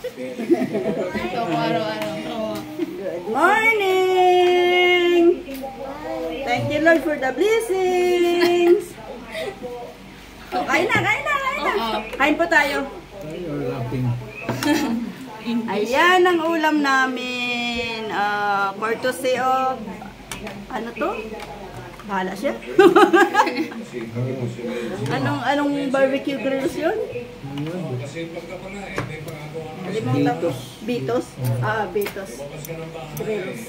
Ito ko araw-araw. Good morning! Thank you Lord for the blessings! Oh, kain na. Kain po tayo. Ayan ang ulam namin. Courtesy of... Ano to? Bahala siya. Anong barbecue grills yun? Bitos. Bitos. Grills.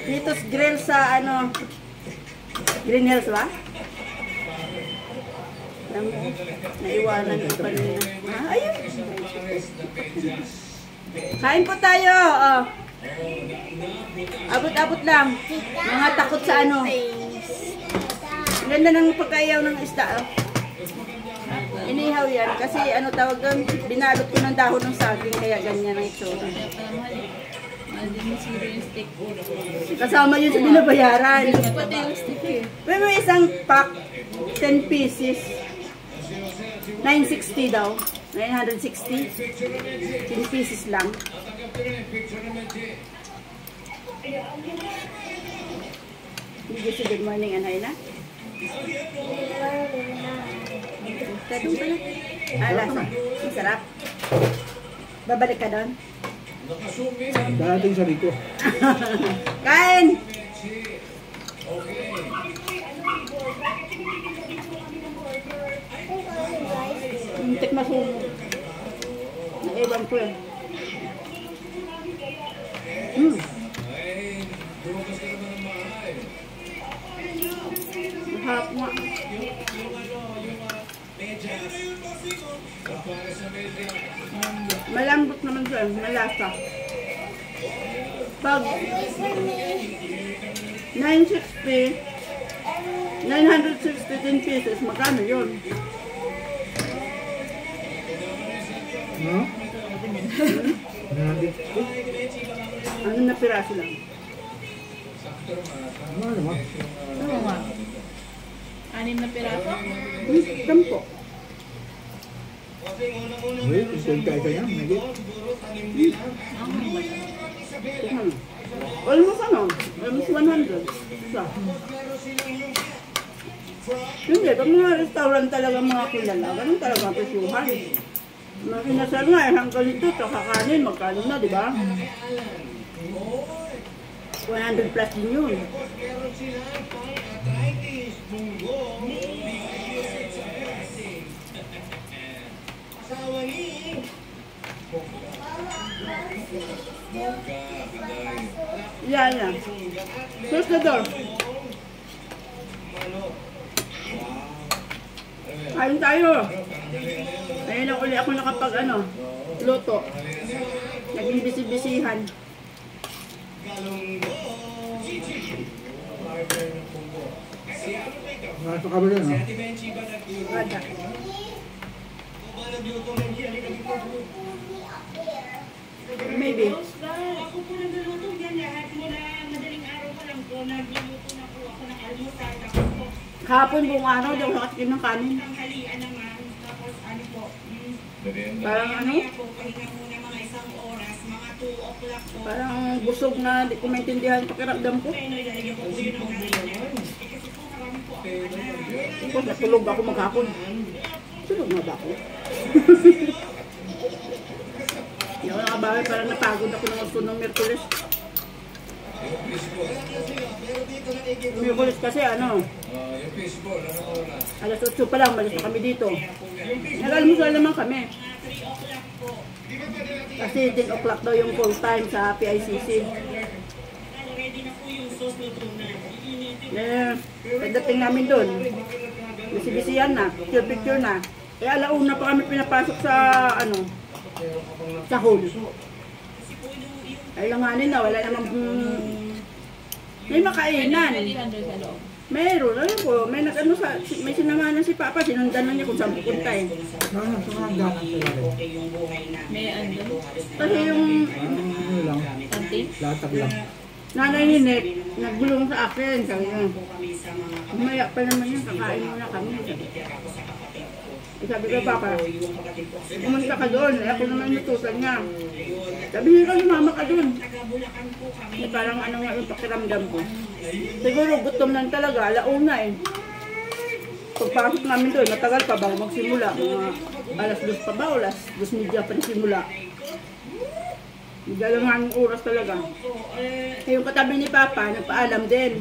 Bitos grills sa ano? Green Hills ba? Naiwanan ko kanina. Ayun. Kain po tayo. Abot-abot lang. Mga takot sa ano. Ganda ng pagkayaw ng isda. Inihaw yan. Kasi ano tawag doon, binalot ko ng dahon ng saging. Kaya ganyan ang ito. Kasama yun sa binabayaran. Pero may isang pack, 10 pieces. 960 daw. 960. 10 pieces lang. Good morning, Anayna. Tadong pa na. Lasa. Masarap. Babalik ka doon? Darating sa rito. Kain! Muntik masunog. Naiwan ko eh. Harap nga. Malambot naman siya. Malasa. Pag 960 10 pieces, magkano yun? No? Ano na piraso lang? Ano naman? Ano nga? 6 na piraso? 10. Wait, isang kaya kaya? Almost ano? Almost 100. Isa. Hindi, pag mga restaurant talaga mga kilala, ganun talaga ang presyuhan. Makinasal nga eh, hanggang ito, kakanin, magkano na, di ba? 100 plus din yun. Yeah. Close the door. Kain tayo. Ayun na uli ako nakapag luto. Naging bisi-bisihan. Nasa ka ba yan, ha? Wala. Maybe. Ako po nagluluto yan lahat mula madaling araw pa lang po. Nagluluto na po ako ng almusal. Tapos po, Kahapon buong araw, di ako nakatikim ng kanin. tanghalian naman. Tapos ano po, Parang mamaya po, pahinga muna mga 1 oras, mga 2 o'clock po. Parang busog na, di ko maintindihan pakiramdam ko. Kaya ilalagyan ko po yun ng harinan. Kasi po marami po ako anak. Tapos natulog ako maghapon. Tulog na ba ako? Hindi ako nakabawi, parang napagod ako ng gusto ng Merkulis. Merkulis kasi alas 8 pa lang, malis na kami dito. Nag-almusal naman kami. Kasi 10 o'clock daw yung full time sa PICC. Ready na po yung sauce luto na. Pagdating namin doon, bisibisiyan na, picture na. Kaya alauna pa kami pinapasok sa sa hall. Ay langanin na, wala namang may makainan. Meron, ayun po, may may sinamanan si Papa, sinundan lang niya kung saan pupunta eh. May ano? Kasi yung Latag lang. nanay ni Nick, nagbulong sa akin, sabi niya, umaya pa naman yan, kakain muna kami. Sabi ko, Papa, pumunta ka doon. Ako naman nutusan niya. Sabi niya, lumama ka doon. Parang ano nga yung pakiramdam ko. Siguro gutom lang talaga, alauna eh. Pagpasok namin doon, matagal pa bago magsimula. Mga alas 2 pa ba o alas 2:30 pa nagsimula. Galangan ng oras talaga. Eh, yung katabi ni Papa, nagpaalam din.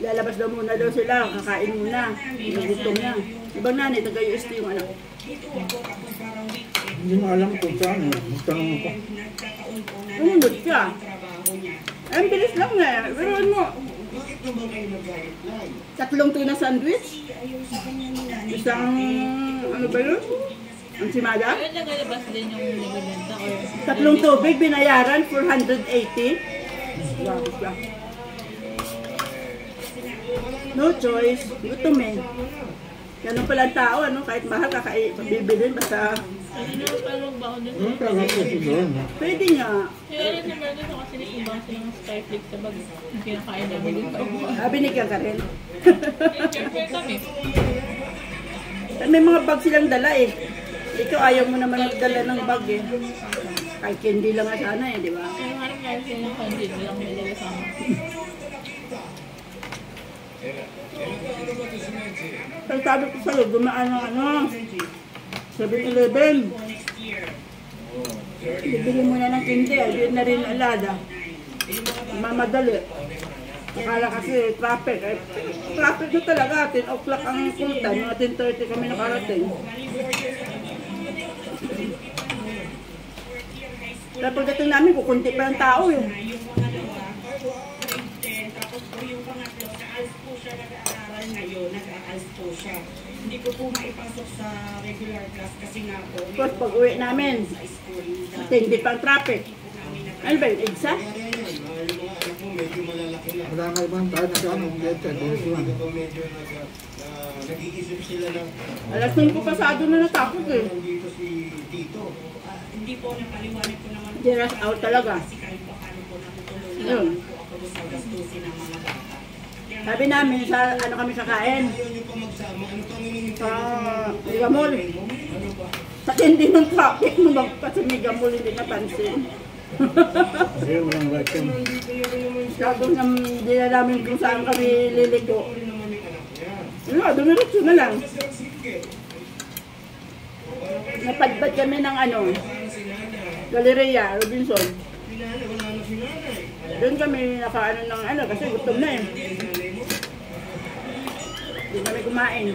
Lalabas daw muna daw sila, kakain muna. Nagutom na. Ibang nanay, taga-UST yung anak. Hindi mo alam kung saan. Magtanong ako. Umunod siya. Ay, ang bilis lang na eh. Pero ano, 3 tuna sandwich? Isang, ano ba yun? Ang simada? Ayun, nagalabas din yung nabibenta or... 3 tubig, binayaran, 480. Grabe siya. No choice. Gutom eh. Ganun pala ang tao, ano? Kahit mahal, bibilin, basta... Ano na, parang baon din. Talaga ko doon. Pwede nga. Yung alin na meron doon kasi nisumbang sila ng Skyflix sa bag. Yung kinakain namin dito. Binigyan ka rin. Siyempre kami. May mga bag silang dala eh. Ikaw ayaw mo naman magdala ng bag eh. Kahit candy lang nga sana eh, di ba? Kaya harap namin sila ng candy. Walang may lalasama. Pero sabi ko sa'yo, gumaan ng ano, 7-Eleven. Bibili mo na ng candy, hindi na rin alada. Mamadali. Akala kasi traffic. Traffic na talaga, 10 o'clock ang full time, mga 10:30 kami nakarating. Kaya pagdating namin, kukunti pa ang tao eh. Tapos po yung pangatlo, sa ALS po siya nag-aaral ngayon, nag-ALS po siya. Hindi ko po maipasok sa regular class kasi nga po. Tapos pag uwi namin, hindi pa ang traffic. Ano ba yun, EDSA? Wala nga ibang tayo na siya. Nag-iisip sila ng Alas 5 pasado na natapos eh. dito si Tito. Hindi po napaliwanag ko naman Di rush out talaga. kasi kahit pa paano po natutulungan Yun. po ako sa gastusin ng mga bata. Sabi namin, sa ano kami kakain? Ayaw nyo pa magsama. Ano pang hinihintay Sa mo? Megamall. Ano ba? Sa tindi ng traffic, lumagpas sa Megamall, hindi napansin. Kasi walang right yun. Sabi na hindi na namin kung saan kami liligo. Ano, dumiretso na lang. Napadbad kami ng ano, Galleria, Robinson. Doon kami nakaano ng ano, kasi gutom na eh. Hindi kami kumain.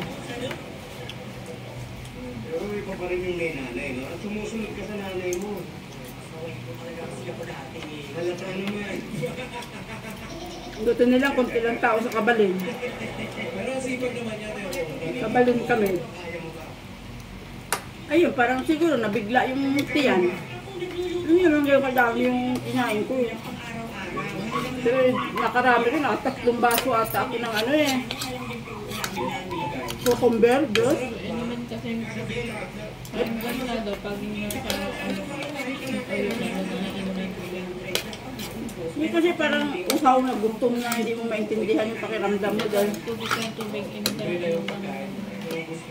Pero iba pa rin yung nanay, no? At sumusunod ka sa nanay mo. Halata naman. Gusto nilang kunti lang tao sa Kabalin. Pero ang sipag naman niya, Kabalin kami. Ayun, parang siguro nabigla yung tiyan. Ano yun, yung kadami yung kinain ko. Pero nakarami rin, tatlong baso ata ako ng ano eh. Cucumber, Diyos. Inumin kasi parang gano'n na daw pag nasa ano, ayun na inumin tubig. Hindi kasi parang usaw na gutom na hindi mo maintindihan yung pakiramdam mo dahil Tubig ng tubig, inumin talaga yung mga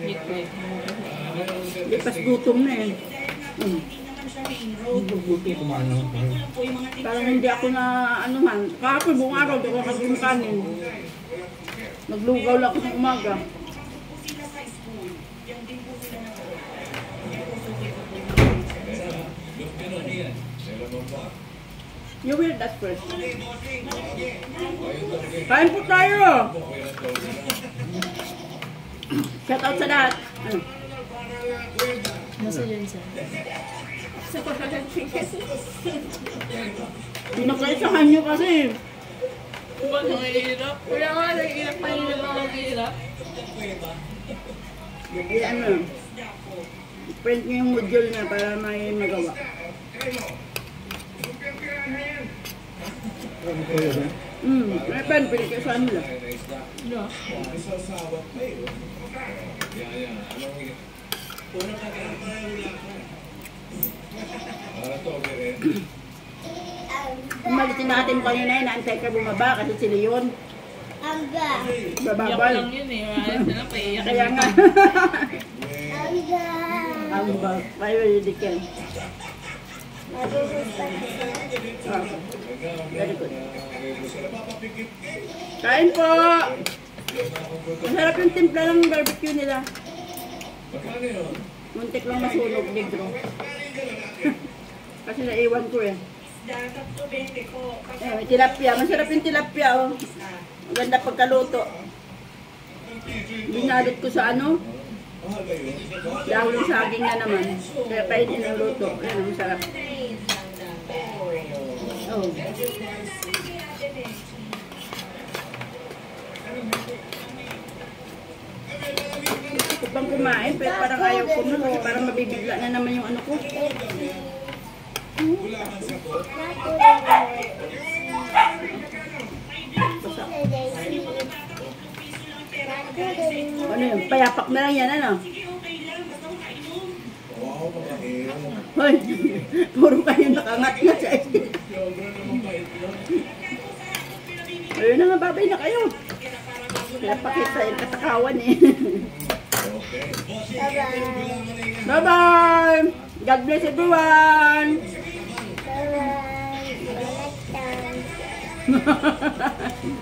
liquid. lipas gutom na eh. Buti kumain ako. Parang hindi ako na ano man. Kahapon buong araw, di ako nakaging kanin. Naglugaw lang ako ng umaga. You will that first. Kain po tayo! Shout out sa lahat. Ano? Nasa yun siya. Pinakaisahan nyo kasi. Diba nakahirap? Kaya nga, nagigilap pa yung mga nakahirap. Hindi ano. Print nyo yung module niya para may magawa. Ano ko yun? May pen, pinakaisahan nila. Yeah. Umalitin natin kanina yun, naantay ka bumaba kasi si Leon. Iyak Bababal. lang yun eh. Ayos na lang, paiyak. Kaya nga. Ang bal. Kayo didikin. Very good. Kain po! Masarap yung timpla ng barbecue nila. Muntik lang masunog, negro. Kasi naiwan ko eh. Dapat to 20 po. Eh, may tilapia. Masarap yung tilapia oh. Maganda pagkaluto. Binalot ko sa ano? Dahon ng saging na naman. Kaya kainin ang luto. Yan ang sarap. Oh. Gusto ko bang kumain, pero parang ayaw ko na kasi parang mabibigla na naman yung ano ko. Ano yun? Payapak na lang yan, ano? Hoy, puro kayo nakangat na sa isip. Ayun na nga, babay na kayo. Kaya pakita yung katakawan eh. Bye-bye! God bless everyone! Bye-bye!